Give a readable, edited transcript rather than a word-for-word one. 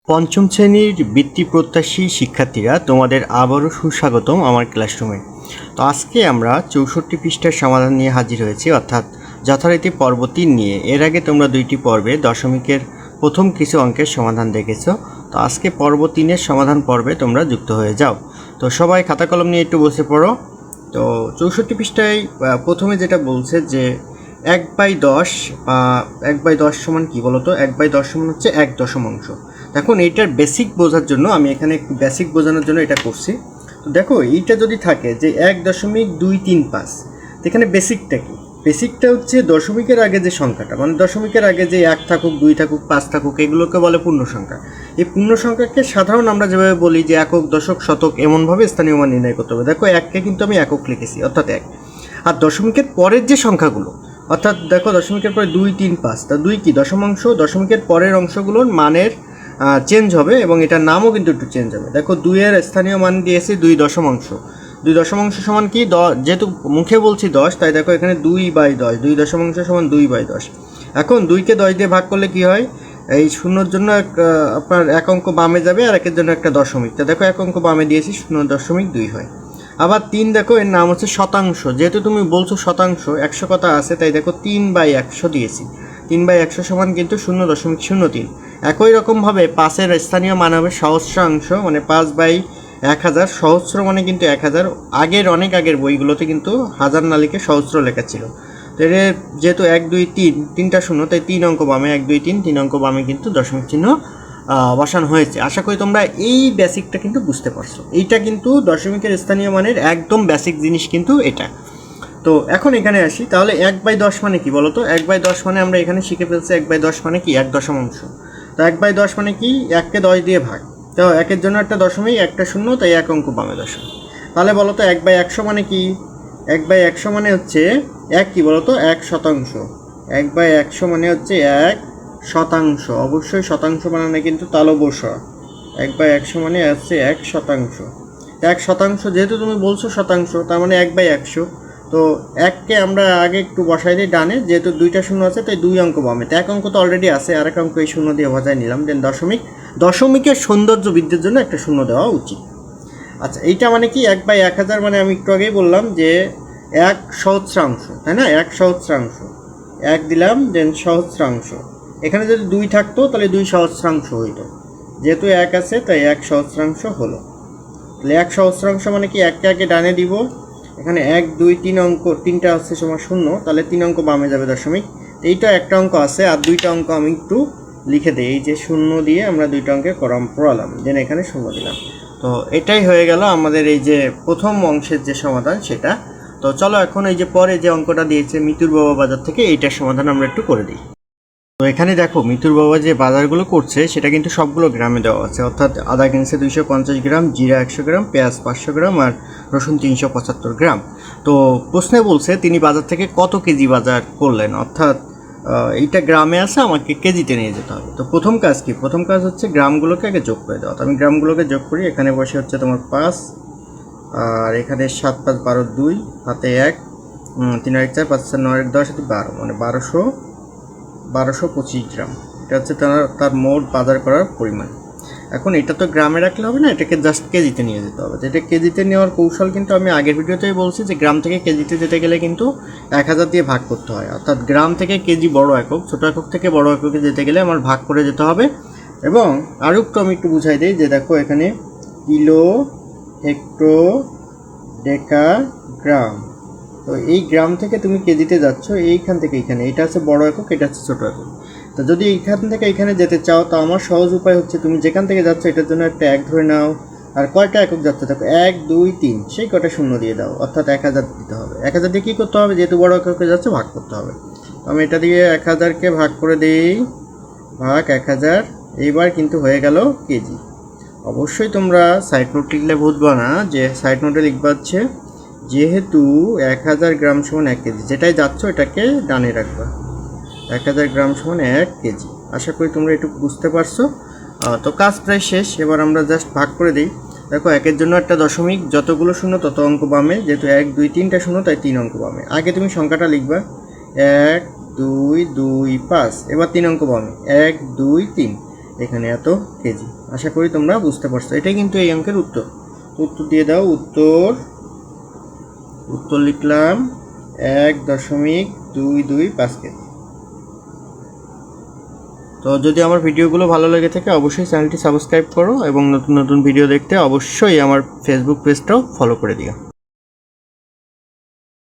পঞ্চম শ্রেণীর বৃত্তি প্রত্যাশী শিক্ষার্থীরা তোমাদের আবারও সুস্বাগতম আমার ক্লাসরুমে। তো আজকে আমরা 64 পৃষ্ঠার সমাধান নিয়ে হাজির হয়েছি, অর্থাৎ যথারীতি পর্ব 3 নিয়ে। এর আগে তোমরা 2টি পর্বে দশমিকের প্রথম কিছু অঙ্কের সমাধান দেখেছো। তো আজকে পর্ব 3-এর সমাধান পর্বে তোমরা যুক্ত হয়ে যাও। তো সবাই খাতা কলম নিয়ে একটু বসে পড়ো। তো 64 পৃষ্ঠায় প্রথমে যেটা বলছে যে 1/10 বা 1/10 সমান কী বলো তো? 1/10 সমান হচ্ছে 1 দশমাংশ। এখন এইটার বেসিক বোঝার জন্য আমি এখানে একটু বেসিক বোঝানোর জন্য এটা করছি। তো দেখো, এইটা যদি থাকে যে 1.235, এখানে বেসিকটা কি? বেসিকটা হচ্ছে দশমিকের আগে যে সংখ্যাটা, মানে দশমিকের আগে যে 1 থাকুক, 2 থাকুক, 5 থাকুক, এগুলোকে বলে পূর্ণ সংখ্যা। এই পূর্ণ সংখ্যাকে সাধারণ আমরা যেভাবে বলি যে একক, দশক, শতক, এমনভাবে স্থানীয় মান নির্ণয় করতে হবে। দেখো, 1কে কিন্তু আমি একক লিখেছি, অর্থাৎ 1। আর দশমিকের পরের যে সংখ্যাগুলো, অর্থাৎ দেখো দশমিকের পরে 2, 3, 5, তা 2 কি দশমাংশ? দশমিকের পরের অংশগুলোর মানের চেঞ্জ হবে এবং এটার নামও কিন্তু একটু চেঞ্জ হবে। দেখো, 2-এর স্থানীয় মান দিয়েছি 2 দশমাংশ। 2 দশমাংশ সমান কি? যেহেতু মুখে বলছি 10, তাই দেখো এখানে 2/10, 2 দশমাংশ সমান 2/10। এখন 2কে 10 দিয়ে ভাগ করলে কি হয়? এই শূন্যর জন্য আপনার এক অঙ্ক বামে যাবে আর একের জন্য একটা দশমিক। তা দেখো, এক অঙ্ক বামে দিয়েছি, 0.2 হয়। আবার 3 দেখো, এর নাম হচ্ছে শতাংশ। যেহেতু তুমি বলছো শতাংশ, 100 কথা আছে, তাই দেখো 3/100 দিয়েছি। 3/100 সমান কিন্তু 0.03। একই রকমভাবে 5-এর স্থানীয় মান হবে সহস্রাংশ, মানে 5/1000। সহস্র মানে কিন্তু 1000। অনেক আগের বইগুলোতে কিন্তু হাজার না লিখে সহস্র লেখা ছিল। তো এর যেহেতু 1, 2, 3, 3টা শূন্য, তাই 3 অঙ্ক বামে, 1, 2, 3 অঙ্ক বামে কিন্তু দশমিক চিহ্ন বসানো হয়েছে। আশা করি তোমরা এই বেসিকটা কিন্তু বুঝতে পারছো। এইটা কিন্তু দশমিকের স্থানীয় মানের একদম বেসিক জিনিস কিন্তু এটা। তো এখন এখানে আসি, তাহলে 1/10 মানে কি বলো তো? 1/10 মানে আমরা এখানে শিখে ফেলছি 1/10 মানে কি? 1 দশমাংশ। তো 1/10 মানে কি? 1কে 10 দিয়ে ভাগ। তো 1-এর জন্য একটা দশমিক, একটা শূন্য, তাই এক অঙ্ক বামে দশমিক। তাহলে বলো তো 1/100 মানে কি? 1/100 মানে হচ্ছে 1 কি বলো তো? 1 শতাংশ। 1/100 মানে হচ্ছে 1 শতাংশ। অবশ্যই শতাংশ বানানো কিন্তু তালবস্য। 1/100 মানে হচ্ছে 1 শতাংশ। 1 শতাংশ যেহেতু তুমি বলছো শতাংশ, তার মানে 1/100। তো 1কে আমরা আগে একটু বসাই দিই ডানে, যেহেতু 2টা শূন্য আছে তাই 2 অঙ্ক বামে। তো 1 অঙ্ক তো অলরেডি আছে, আর এক অঙ্ক এই শূন্য দিয়ে বজায় নিলাম। দেন দশমিকের সৌন্দর্য বৃদ্ধির জন্য একটা শূন্য দেওয়া উচিত। আচ্ছা, এইটা মানে কি? 1/1000 মানে আমি একটু আগেই বললাম যে 1 সহস্রাংশ, তাই না? 1 সহস্রাংশ, 1 দিলাম, দেন সহস্রাংশ। এখানে যদি 2 থাকতো তাহলে 2 সহস্রাংশ হইতো। যেহেতু 1 আছে তাই 1 সহস্রাংশ হলো। তাহলে 1 সহস্রাংশ মানে কি? 1কে আগে ডানে দিব। এখানে 1, 2, 3 অঙ্ক, 3টা হচ্ছে সমান 0, তাহলে 3 অঙ্ক বামে যাবে দশমিক। এইটা একটা অঙ্ক আছে, আর 2টা অঙ্ক আমি একটু লিখে দিই। এই যে 0 দিয়ে আমরা 2টা অঙ্কের কলম পড়ালাম, দেন এখানে 0 দিলাম। তো এটাই হয়ে গেল আমাদের এই যে প্রথম অংশের যে সমাধান সেটা। তো চলো এখন এই যে পরে যে অঙ্কটা দিয়েছে মিতুর বাবা বাজার থেকে, এইটার সমাধান আমরা একটু করে দিই। তো এখানে দেখো, মিতুর বাবা যে বাজারগুলো করছে সেটা কিন্তু সবগুলো গ্রামে দেওয়া আছে, অর্থাৎ আদা কিনছে 250 গ্রাম, জিরা 100 গ্রাম, পেঁয়াজ 500 গ্রাম আর রসুন 375 গ্রাম। তো প্রশ্নে বলছে তিনি বাজার থেকে কত কেজি বাজার করলেন, অর্থাৎ এইটা গ্রামে আছে, আমাকে কেজিতে নিয়ে যেতে হবে। তো প্রথম কাজ কি? প্রথম কাজ হচ্ছে গ্রামগুলোকে আগে যোগ করে দেওয়া। তো আমি গ্রামগুলোকে যোগ করি। এখানে বসে হচ্ছে তোমার 5, আর এখানে 7, 5, 12, 2, হাতে 1, 3, 4, 5, 9, 10, 12, মানে 1225 গ্রাম। এটা হচ্ছে তার মোট বাজার করার পরিমাণ। এখন এটা তো গ্রামে রাখলে হবে না, এটাকে জাস্ট কেজিতে নিয়ে যেতে হবে। এটা কেজিতে নেওয়ার কৌশল কিন্তু আমি আগের ভিডিওতেই বলছি যে গ্রাম থেকে কেজিতে যেতে গেলে কিন্তু 1000 দিয়ে ভাগ করতে হয়। অর্থাৎ গ্রাম থেকে কেজি বড় একক, ছোটো একক থেকে বড় এককে যেতে গেলে আমার ভাগ করে যেতে হবে। এবং আরও একটু আমি একটু বুঝাই দিই যে দেখো এখানে কিলো, হেক্টর, ডেকা, গ্রাম। তো এই গ্রাম থেকে তুমি কেজিতে যাচ্ছ, এইখান থেকে এখানে, এটা হচ্ছে বড় একক, এটা হচ্ছে ছোটো একক। তো যদি এইখান থেকে এখানে যেতে চাও, তো আমার সহজ উপায় হচ্ছে তুমি যেখান থেকে যাচ্ছ এটার জন্য একটা 1 ধরে নাও, আর কয়টা একক যাচ্ছে দেখো 1, 2, 3, সেই কটা শূন্য দিয়ে দাও, অর্থাৎ 1000 দিতে হবে। 1000 দিয়ে কী করতে হবে? যেহেতু বড় এককে যাচ্ছে ভাগ করতে হবে। তো আমি এটা দিয়ে 1000কে ভাগ করে দিই, ভাগ 1000। এইবার কিন্তু হয়ে গেল কেজি। অবশ্যই তোমরা সাইড নোট লিখলে বুঝবা না, যে সাইড নোটে লিখবা হচ্ছে যেহেতু 1000 গ্রাম সমান 1 কেজি, যেটাই যাচ্ছ এটাকে ডানে রাখবা। 1000 গ্রাম সমান 1 কেজি। আশা করি তোমরা একটু বুঝতে পারছো। তো কাজ প্রায় শেষ, এবার আমরা জাস্ট ভাগ করে দিই। দেখো 1-এর জন্য একটা দশমিক, যতগুলো শূন্য তত অঙ্ক বামে, যেহেতু 1, 2, 3টা শূন্য তাই 3 অঙ্ক বামে। আগে তুমি সংখ্যাটা লিখবা 1, 2, 2, 5, এবার 3 অঙ্ক বামে 1, 2, 3। এখানে এত কেজি। আশা করি তোমরা বুঝতে পারছো। এটাই কিন্তু এই অঙ্কের উত্তর। উত্তর দিয়ে দাও। উত্তর লিখলাম 1.225 কেজি। তো যদি আমার ভিডিওগুলো ভালো লেগে থাকে অবশ্যই চ্যানেলটি সাবস্ক্রাইব করো এবং নতুন নতুন ভিডিও দেখতে অবশ্যই আমার ফেসবুক পেজটাও ফলো করে দিও।